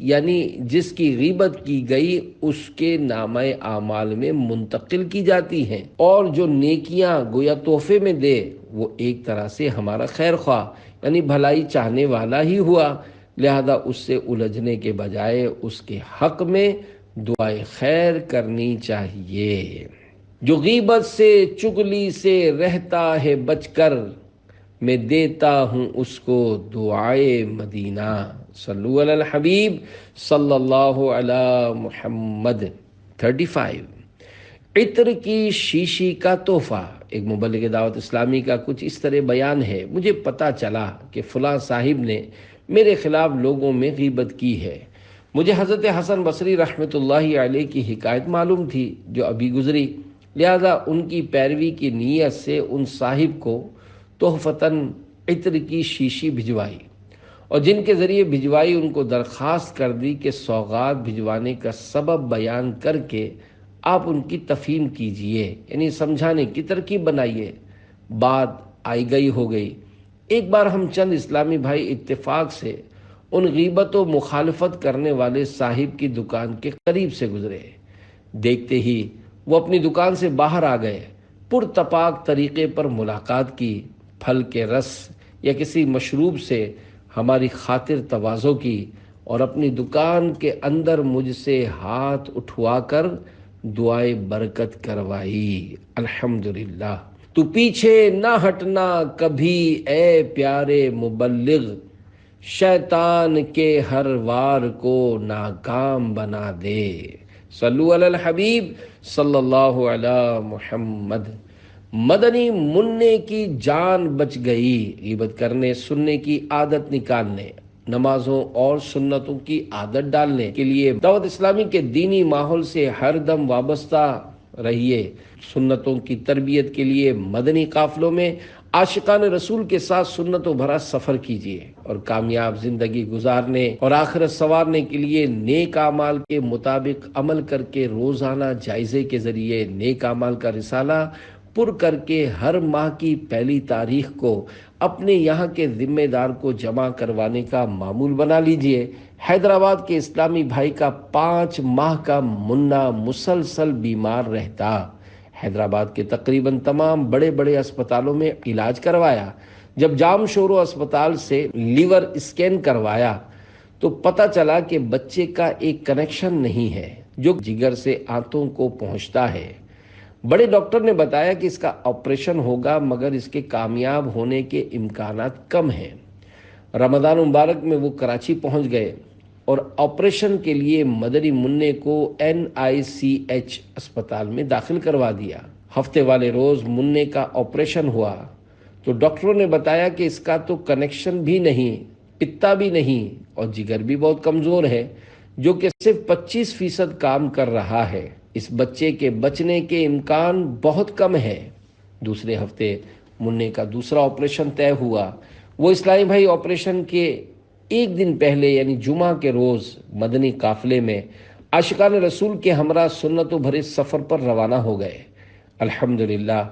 یعنی جس کی غیبت کی گئی اس کے نامہ اعمال میں منتقل کی جاتی ہیں، اور جو نیکیاں گویا تحفے میں دے وہ ایک طرح سے ہمارا خیر خواہ یعنی بھلائی چاہنے والا ہی ہوا، لہذا اس سے الجھنے کے بجائے اس کے حق میں دعائے خیر کرنی چاہیے۔ جو غیبت سے چغلی سے رہتا ہے بچ کر، میں دیتا ہوں اس کو دعائے مدینہ، صلو علی الحبیب صلی اللہ علی محمد۔ 35 عطر کی شیشی کا تحفہ۔ ایک مبلغ دعوت اسلامی کا کچھ اس طرح بیان ہے، مجھے پتا چلا کہ فلاں صاحب نے میرے خلاف لوگوں میں غیبت کی ہے۔ مجھے حضرت حسن بصری رحمۃ اللہ علیہ کی حکایت معلوم تھی جو ابھی گزری، لہذا ان کی پیروی کی نیت سے ان صاحب کو تحفتاً عطر کی شیشی بھجوائی، اور جن کے ذریعے بھجوائی ان کو درخواست کر دی کہ سوغات بھجوانے کا سبب بیان کر کے آپ ان کی تفہیم کیجئے، یعنی سمجھانے کی ترکیب بنائیے۔ بات آئی گئی ہو گئی۔ ایک بار ہم چند اسلامی بھائی اتفاق سے ان غیبت و مخالفت کرنے والے صاحب کی دکان کے قریب سے گزرے، دیکھتے ہی وہ اپنی دکان سے باہر آ گئے، پرتپاک طریقے پر ملاقات کی، پھل کے رس یا کسی مشروب سے ہماری خاطر تواضع کی، اور اپنی دکان کے اندر مجھ سے ہاتھ اٹھوا کر دعائے برکت کروائی۔ الحمدللہ، تو پیچھے نہ ہٹنا کبھی اے پیارے مبلغ، شیطان کے ہر وار کو ناکام بنا دے، صلو علی الحبیب صلی اللہ علی محمد۔ مدنی منع کی جان بچ گئی۔ غیبت کرنے سننے کی عادت نکالنے، نمازوں اور سنتوں کی عادت ڈالنے کے لیے دعوت اسلامی کے دینی ماحول سے ہر دم وابستہ رہیے۔ سنتوں کی تربیت کے لیے مدنی قافلوں میں عاشقان رسول کے ساتھ سنتوں بھرا سفر کیجیے، اور کامیاب زندگی گزارنے اور آخرت سنوارنے کے لیے نیک اعمال کے مطابق عمل کر کے روزانہ جائزے کے ذریعے نیک اعمال کا رسالہ پر کر کے ہر ماہ کی پہلی تاریخ کو اپنے یہاں کے ذمہ دار کو جمع کروانے کا معمول بنا لیجئے۔ حیدرآباد کے اسلامی بھائی کا 5 ماہ کا منا مسلسل بیمار رہتا، حیدرآباد کے تقریباً تمام بڑے بڑے اسپتالوں میں علاج کروایا۔ جب جام شورو اسپتال سے لیور اسکین کروایا تو پتہ چلا کہ بچے کا ایک کنیکشن نہیں ہے جو جگر سے آنتوں کو پہنچتا ہے۔ بڑے ڈاکٹر نے بتایا کہ اس کا آپریشن ہوگا مگر اس کے کامیاب ہونے کے امکانات کم ہیں۔ رمضان مبارک میں وہ کراچی پہنچ گئے اور آپریشن کے لیے مدنی منع کو NICH اسپتال میں داخل کروا دیا۔ ہفتے والے روز منع کا آپریشن ہوا تو ڈاکٹروں نے بتایا کہ اس کا تو کنیکشن بھی نہیں، پتا بھی نہیں اور جگر بھی بہت کمزور ہے جو کہ صرف 25% کام کر رہا ہے۔ اس بچے کے بچنے کے امکان بہت کم ہے۔ دوسرے ہفتے منع کا دوسرا آپریشن طے ہوا۔ وہ اسلامی بھائی آپریشن کے ایک دن پہلے یعنی جمعہ کے روز مدنی قافلے میں عاشقان رسول کے ہمراہ سنتوں بھرے سفر پر روانہ ہو گئے۔ الحمدللہ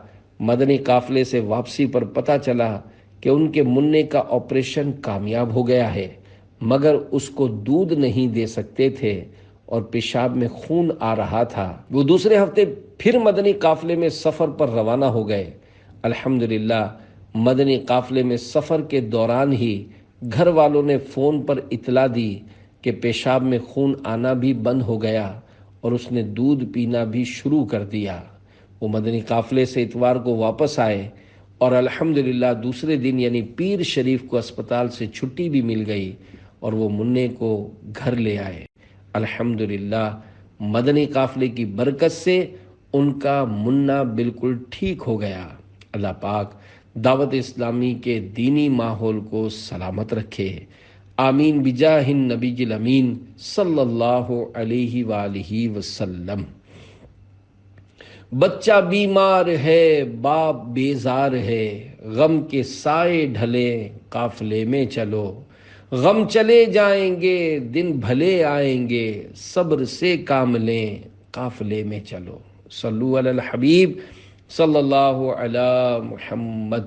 مدنی قافلے سے واپسی پر پتہ چلا کہ ان کے منع کا آپریشن کامیاب ہو گیا ہے مگر اس کو دودھ نہیں دے سکتے تھے اور پیشاب میں خون آ رہا تھا۔ وہ دوسرے ہفتے پھر مدنی قافلے میں سفر پر روانہ ہو گئے۔ الحمدللہ مدنی قافلے میں سفر کے دوران ہی گھر والوں نے فون پر اطلاع دی کہ پیشاب میں خون آنا بھی بند ہو گیا اور اس نے دودھ پینا بھی شروع کر دیا۔ وہ مدنی قافلے سے اتوار کو واپس آئے اور الحمدللہ دوسرے دن یعنی پیر شریف کو اسپتال سے چھٹی بھی مل گئی اور وہ منع کو گھر لے آئے۔ الحمدللہ مدنی قافلے کی برکت سے ان کا منع بالکل ٹھیک ہو گیا۔ اللہ پاک دعوت اسلامی کے دینی ماحول کو سلامت رکھے، آمین بجاہ النبی الامین صلی اللہ علیہ وآلہ وسلم۔ بچہ بیمار ہے باپ بیزار ہے، غم کے سائے ڈھلے قافلے میں چلو، غم چلے جائیں گے دن بھلے آئیں گے، صبر سے کام لیں قافلے میں چلو۔ صلو علی الحبیب صلی اللہ علی محمد۔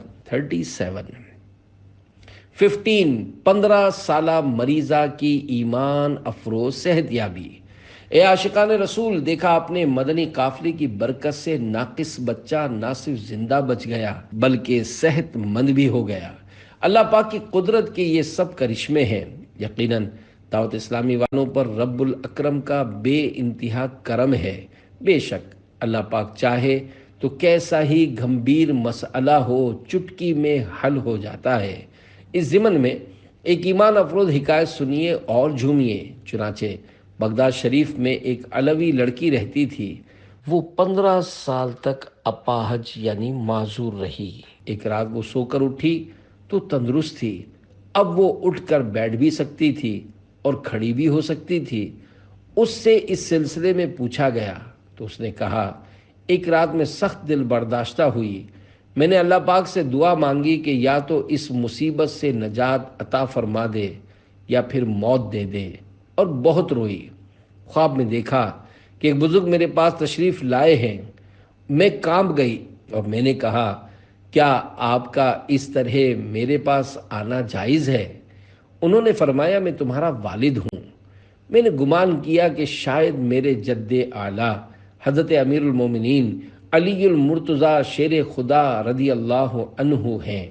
15 سالہ مریضہ کی ایمان افروز صحت یابی۔ اے عاشقان رسول، دیکھا اپنے مدنی قافلے کی برکت سے ناقص بچہ نہ صرف زندہ بچ گیا بلکہ صحت مند بھی ہو گیا۔ اللہ پاک کی قدرت کے یہ سب کرشمے ہیں۔ یقیناً دعوت اسلامی والوں پر رب الاکرم کا بے انتہا کرم ہے۔ بے شک اللہ پاک چاہے تو کیسا ہی گھمبیر مسئلہ ہو چٹکی میں حل ہو جاتا ہے۔ اس ضمن میں ایک ایمان افروز حکایت سنیے اور جھومیے۔ چنانچہ بغداد شریف میں ایک علوی لڑکی رہتی تھی۔ وہ 15 سال تک اپاہج یعنی معذور رہی۔ ایک رات وہ سو کر اٹھی تو تندرست تھی۔ اب وہ اٹھ کر بیٹھ بھی سکتی تھی اور کھڑی بھی ہو سکتی تھی۔ اس سے اس سلسلے میں پوچھا گیا تو اس نے کہا، ایک رات میں سخت دل برداشتہ ہوئی۔ میں نے اللہ پاک سے دعا مانگی کہ یا تو اس مصیبت سے نجات عطا فرما دے یا پھر موت دے دے، اور بہت روئی۔ خواب میں دیکھا کہ ایک بزرگ میرے پاس تشریف لائے ہیں۔ میں کانپ گئی اور میں نے کہا، کیا آپ کا اس طرح میرے پاس آنا جائز ہے؟ انہوں نے فرمایا، میں تمہارا والد ہوں۔ میں نے گمان کیا کہ شاید میرے جد اعلیٰ حضرت امیر المومنین علی المرتضیٰ شیر خدا رضی اللہ عنہ ہیں۔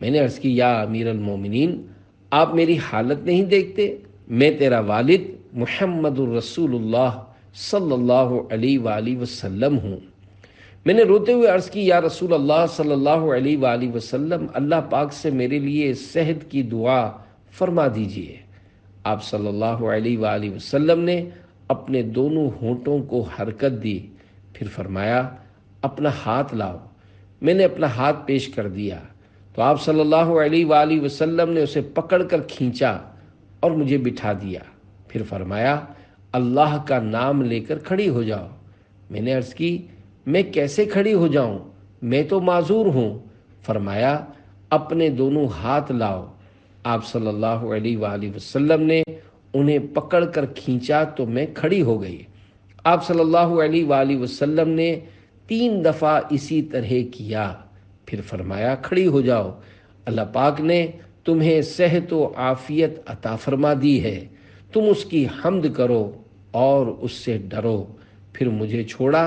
میں نے عرض کی، یا امیر المومنین، آپ میری حالت نہیں دیکھتے؟ میں تیرا والد محمد الرسول اللہ صلی اللہ علیہ وآلہ وسلم ہوں۔ میں نے روتے ہوئے عرض کی، یا رسول اللہ صلی اللہ علیہ وآلہ وسلم، اللہ پاک سے میرے لیے صحت کی دعا فرما دیجئے۔ آپ صلی اللہ علیہ وآلہ وسلم نے اپنے دونوں ہونٹوں کو حرکت دی، پھر فرمایا، اپنا ہاتھ لاؤ۔ میں نے اپنا ہاتھ پیش کر دیا تو آپ صلی اللہ علیہ وآلہ وسلم نے اسے پکڑ کر کھینچا اور مجھے بٹھا دیا، پھر فرمایا، اللہ کا نام لے کر کھڑی ہو جاؤ۔ میں نے عرض کی، میں کیسے کھڑی ہو جاؤں؟ میں تو معذور ہوں۔ فرمایا، اپنے دونوں ہاتھ لاؤ۔ آپ صلی اللہ علیہ وآلہ وسلم نے انہیں پکڑ کر کھینچا تو میں کھڑی ہو گئی۔ آپ صلی اللہ علیہ وآلہ وسلم نے 3 دفعہ اسی طرح کیا، پھر فرمایا کھڑی ہو جاؤ، اللہ پاک نے تمہیں صحت و عافیت عطا فرما دی ہے، تم اس کی حمد کرو اور اس سے ڈرو۔ پھر مجھے چھوڑا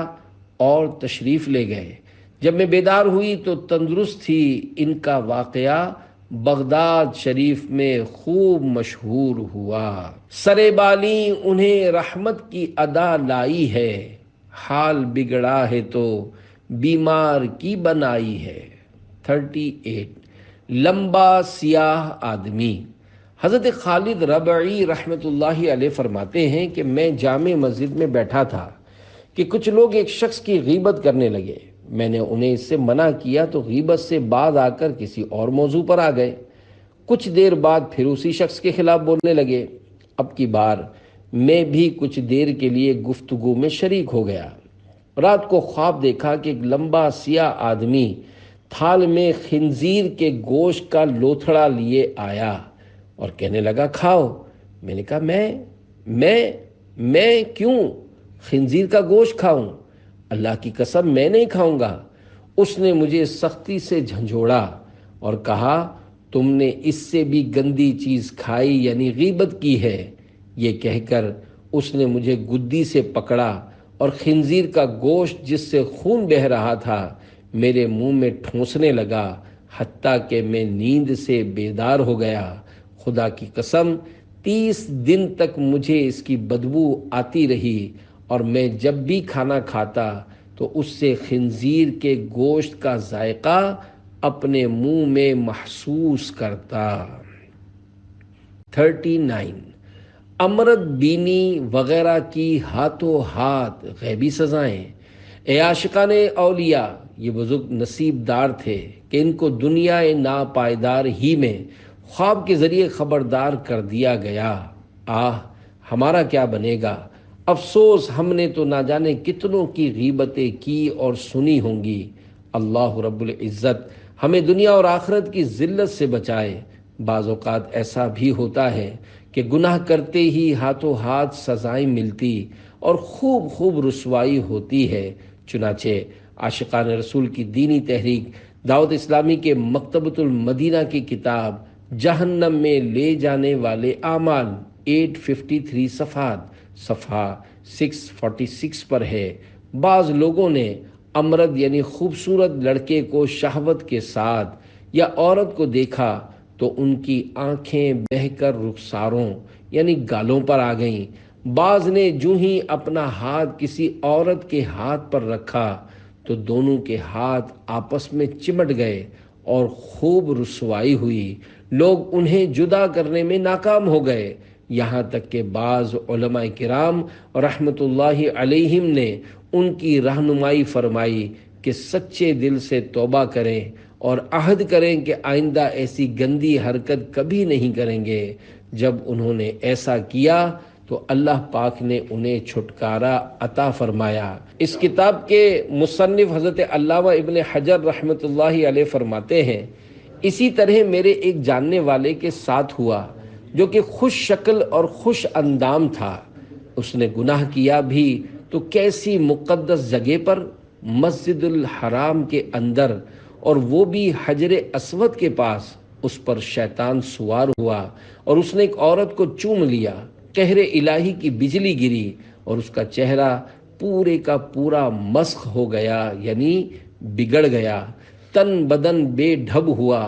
اور تشریف لے گئے۔ جب میں بیدار ہوئی تو تندرست تھی۔ ان کا واقعہ بغداد شریف میں خوب مشہور ہوا۔ سرے بالی انہیں رحمت کی ادا لائی ہے، حال بگڑا ہے تو بیمار کی بنائی ہے۔ 38 لمبا سیاہ آدمی۔ حضرت خالد ربعی رحمۃ اللہ علیہ فرماتے ہیں کہ میں جامع مسجد میں بیٹھا تھا کہ کچھ لوگ ایک شخص کی غیبت کرنے لگے۔ میں نے انہیں اس سے منع کیا تو غیبت سے باز آ کر کسی اور موضوع پر آ گئے۔ کچھ دیر بعد پھر اسی شخص کے خلاف بولنے لگے۔ اب کی بار میں بھی کچھ دیر کے لیے گفتگو میں شریک ہو گیا۔ رات کو خواب دیکھا کہ ایک لمبا سیاہ آدمی تھال میں خنزیر کے گوشت کا لوتھڑا لیے آیا اور کہنے لگا کھاؤ۔ میں نے کہا میں کیوں خنزیر کا گوشت کھاؤں؟ اللہ کی قسم میں نہیں کھاؤں گا۔ اس نے مجھے سختی سے جھنجھوڑا اور کہا تم نے اس سے بھی گندی چیز کھائی یعنی غیبت کی ہے۔ یہ کہہ کر اس نے مجھے گدی سے پکڑا اور خنزیر کا گوشت جس سے خون بہہ رہا تھا میرے منہ میں ٹھونسنے لگا، حتیٰ کہ میں نیند سے بیدار ہو گیا۔ خدا کی قسم 30 دن تک مجھے اس کی بدبو آتی رہی اور میں جب بھی کھانا کھاتا تو اس سے خنزیر کے گوشت کا ذائقہ اپنے منہ میں محسوس کرتا۔ 39 امرد بینی وغیرہ کی ہاتھوں ہاتھ غیبی سزائیں۔ اے عاشقان اولیاء، یہ بزرگ نصیب دار تھے کہ ان کو دنیا ناپائیدار ہی میں خواب کے ذریعے خبردار کر دیا گیا۔ آہ ہمارا کیا بنے گا؟ افسوس ہم نے تو نہ جانے کتنوں کی غیبتیں کی اور سنی ہوں گی۔ اللہ رب العزت ہمیں دنیا اور آخرت کی ذلت سے بچائے۔ بعض اوقات ایسا بھی ہوتا ہے کہ گناہ کرتے ہی ہاتھوں ہاتھ سزائیں ملتی اور خوب رسوائی ہوتی ہے۔ چنانچہ عاشقان رسول کی دینی تحریک دعوت اسلامی کے مکتبۃ المدینہ کی کتاب جہنم میں لے جانے والے اعمال 853 صفحہ 646 پر ہے۔ بعض لوگوں نے امرد یعنی خوبصورت لڑکے کو شہوت کے ساتھ یا عورت کو دیکھا تو ان کی آنکھیں بہہ کر رخساروں یعنی گالوں پر آ گئیں۔ بعض نے جو ہی اپنا ہاتھ کسی عورت کے ہاتھ پر رکھا تو دونوں کے ہاتھ آپس میں چمٹ گئے اور خوب رسوائی ہوئی۔ لوگ انہیں جدا کرنے میں ناکام ہو گئے، یہاں تک کہ بعض علماء کرام رحمت اللہ علیہم نے ان کی رہنمائی فرمائی کہ سچے دل سے توبہ کریں اور عہد کریں کہ آئندہ ایسی گندی حرکت کبھی نہیں کریں گے۔ جب انہوں نے ایسا کیا تو اللہ پاک نے انہیں چھٹکارا عطا فرمایا۔ اس کتاب کے مصنف حضرت علامہ ابن حجر رحمت اللہ علیہ فرماتے ہیں اسی طرح میرے ایک جاننے والے کے ساتھ ہوا جو کہ خوش شکل اور خوش اندام تھا۔ اس نے گناہ کیا بھی تو کیسی مقدس جگہ پر، مسجد الحرام کے اندر، اور وہ بھی حجر اسود کے پاس۔ اس پر شیطان سوار ہوا اور اس نے ایک عورت کو چوم لیا۔ قہر الہی کی بجلی گری اور اس کا چہرہ پورے کا پورا مسخ ہو گیا یعنی بگڑ گیا۔ تن بدن بے ڈھب ہوا،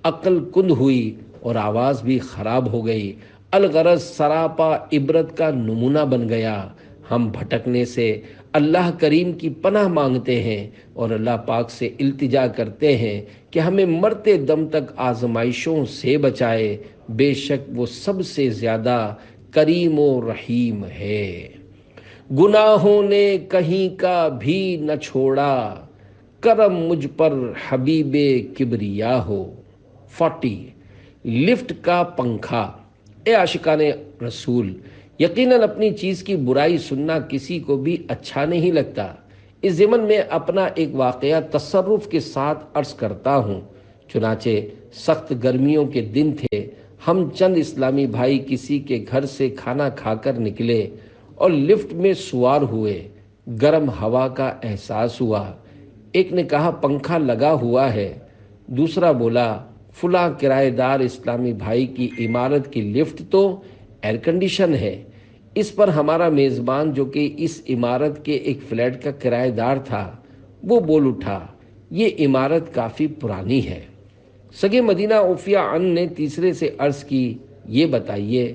عقل کند ہوئی اور آواز بھی خراب ہو گئی۔ الغرض سراپا عبرت کا نمونہ بن گیا۔ ہم بھٹکنے سے اللہ کریم کی پناہ مانگتے ہیں اور اللہ پاک سے التجا کرتے ہیں کہ ہمیں مرتے دم تک آزمائشوں سے بچائے۔ بے شک وہ سب سے زیادہ کریم و رحیم ہے۔ گناہوں نے کہیں کا بھی نہ چھوڑا، کرم مجھ پر حبیب کبریا ہو۔ 40 لفٹ کا پنکھا۔ اے عاشقان رسول، یقیناً اپنی چیز کی برائی سننا کسی کو بھی اچھا نہیں لگتا۔ اس ضمن میں اپنا ایک واقعہ تصرف کے ساتھ عرض کرتا ہوں۔ چنانچہ سخت گرمیوں کے دن تھے، ہم چند اسلامی بھائی کسی کے گھر سے کھانا کھا کر نکلے اور لفٹ میں سوار ہوئے۔ گرم ہوا کا احساس ہوا۔ ایک نے کہا پنکھا لگا ہوا ہے، دوسرا بولا فلاں کرایہ دار اسلامی بھائی کی عمارت کی لفٹ تو ایئر کنڈیشن ہے۔ اس پر ہمارا میزبان جو کہ اس عمارت کے ایک فلیٹ کا کرایہ دار تھا وہ بول اٹھا یہ عمارت کافی پرانی ہے۔ سگے مدینہ عوفیہ ان نے تیسرے سے عرض کی یہ بتائیے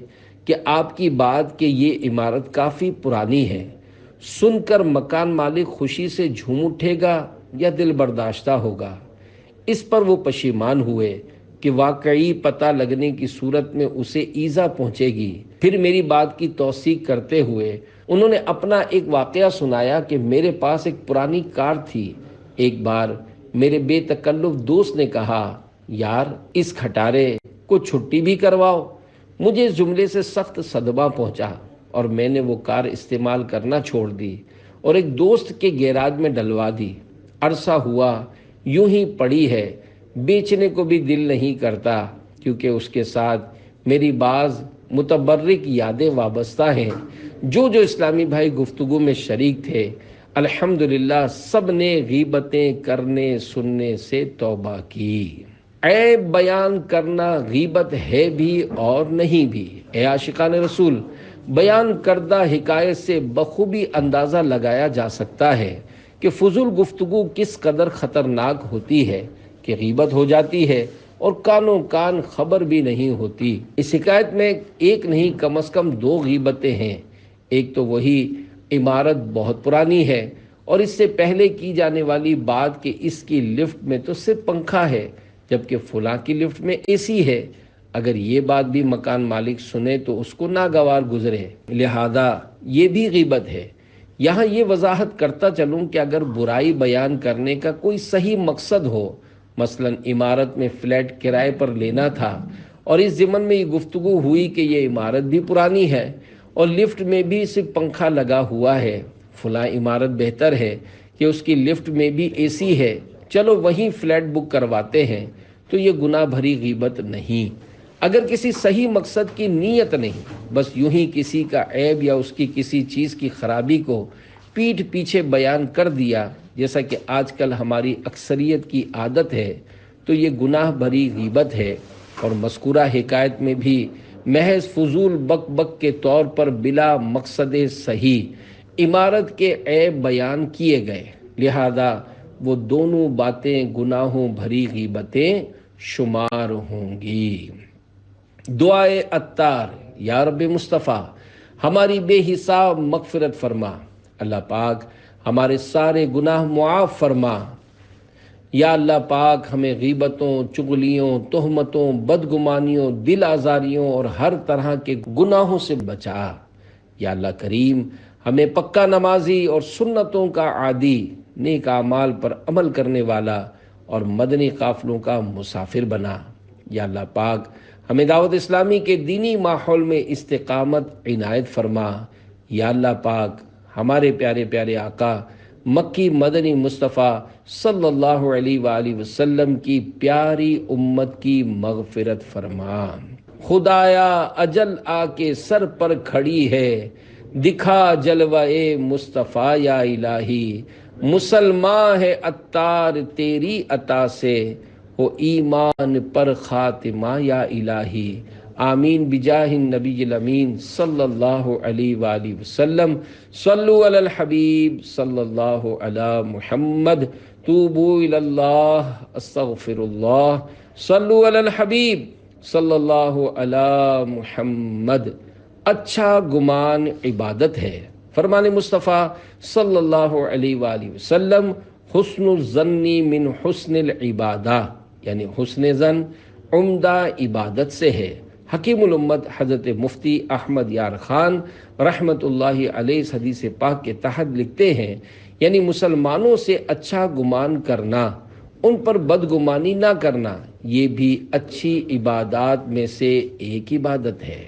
کہ آپ کی بات کہ یہ عمارت کافی پرانی ہے سن کر مکان مالک خوشی سے جھوم اٹھے گا یا دل برداشتہ ہوگا؟ اس پر وہ پشیمان ہوئے کہ واقعی پتہ لگنے کی صورت میں اسے ایذا پہنچے گی۔ پھر میری بات کی توثیق کرتے ہوئے انہوں نے اپنا ایک واقعہ سنایا کہ میرے پاس ایک پرانی کار تھی۔ ایک بار میرے بے تکلف دوست نے کہا یار اس کھٹارے کو چھٹی بھی کرواؤ۔ مجھے اس جملے سے سخت صدمہ پہنچا اور میں نے وہ کار استعمال کرنا چھوڑ دی اور ایک دوست کے گیراج میں ڈلوا دی۔ عرصہ ہوا یوں ہی پڑی ہے، بیچنے کو بھی دل نہیں کرتا کیونکہ اس کے ساتھ میری بعض متبرک یادیں وابستہ ہیں۔ جو اسلامی بھائی گفتگو میں شریک تھے الحمدللہ سب نے غیبتیں کرنے سننے سے توبہ کی۔ عیب بیان کرنا غیبت ہے بھی اور نہیں بھی۔ اے عاشقان رسول، بیان کردہ حکایت سے بخوبی اندازہ لگایا جا سکتا ہے کہ فضول گفتگو کس قدر خطرناک ہوتی ہے کہ غیبت ہو جاتی ہے اور کانوں کان خبر بھی نہیں ہوتی۔ اس حکایت میں ایک نہیں کم از کم 2 غیبتیں ہیں۔ ایک تو وہی عمارت بہت پرانی ہے اور اس سے پہلے کی جانے والی بات کہ اس کی لفٹ میں تو صرف پنکھا ہے جبکہ فلاں کی لفٹ میں اے سی ہے۔ اگر یہ بات بھی مکان مالک سنے تو اس کو ناگوار گزرے، لہذا یہ بھی غیبت ہے۔ یہاں یہ وضاحت کرتا چلوں کہ اگر برائی بیان کرنے کا کوئی صحیح مقصد ہو، مثلا عمارت میں فلیٹ کرائے پر لینا تھا اور اس ضمن میں یہ گفتگو ہوئی کہ یہ عمارت بھی پرانی ہے اور لفٹ میں بھی صرف پنکھا لگا ہوا ہے، فلاں عمارت بہتر ہے کہ اس کی لفٹ میں بھی اے سی ہے، چلو وہیں فلیٹ بک کرواتے ہیں، تو یہ گناہ بھری غیبت نہیں۔ اگر کسی صحیح مقصد کی نیت نہیں، بس یوں ہی کسی کا عیب یا اس کی کسی چیز کی خرابی کو پیٹھ پیچھے بیان کر دیا جیسا کہ آج کل ہماری اکثریت کی عادت ہے، تو یہ گناہ بھری غیبت ہے۔ اور مذکورہ حکایت میں بھی محض فضول بک بک کے طور پر بلا مقصد صحیح عمارت کے عیب بیان کیے گئے، لہذا وہ دونوں باتیں گناہوں بھری غیبتیں شمار ہوں گی۔ دعائے عطار، یا رب مصطفیٰ ہماری بے حساب مغفرت فرما، اللہ پاک ہمارے سارے گناہ معاف فرما۔ یا اللہ پاک ہمیں غیبتوں، چغلیوں، تہمتوں، بدگمانیوں، دل آزاریوں اور ہر طرح کے گناہوں سے بچا۔ یا اللہ کریم ہمیں پکا نمازی اور سنتوں کا عادی، نیک اعمال پر عمل کرنے والا اور مدنی قافلوں کا مسافر بنا۔ یا اللہ پاک ہمیں دعوت اسلامی کے دینی ماحول میں استقامت عنایت فرما۔ یا اللہ پاک ہمارے پیارے پیارے آقا مکی مدنی مصطفیٰ صلی اللہ علیہ وآلہ وسلم کی پیاری امت کی مغفرت فرما۔ خدایا اجل آ کے سر پر کھڑی ہے، دکھا جلوہ مصطفیٰ یا الہی، مسلمان ہے عطار تیری عطا سے، ہو ایمان پر خاتمہ یا الہی۔ آمین بجاہ النبی الامین صلی اللہ علیہ وآلہ وسلم۔ صلو علی الحبیب صلی اللہ علی محمد، توبو الی اللہ استغفر اللہ، صلو علی الحبیب صلی اللہ علی محمد۔ اچھا گمان عبادت ہے۔ فرمان مصطفیٰ صلی اللہ علیہ وآلہ وسلم، حسن الظن من حسن العبادہ، یعنی حسن ظن عمدہ عبادت سے ہے۔ حکیم الامت حضرت مفتی احمد یار خان رحمت اللہ علیہ اس حدیث پاک کے تحت لکھتے ہیں، یعنی مسلمانوں سے اچھا گمان کرنا، ان پر بدگمانی نہ کرنا، یہ بھی اچھی عبادات میں سے ایک عبادت ہے۔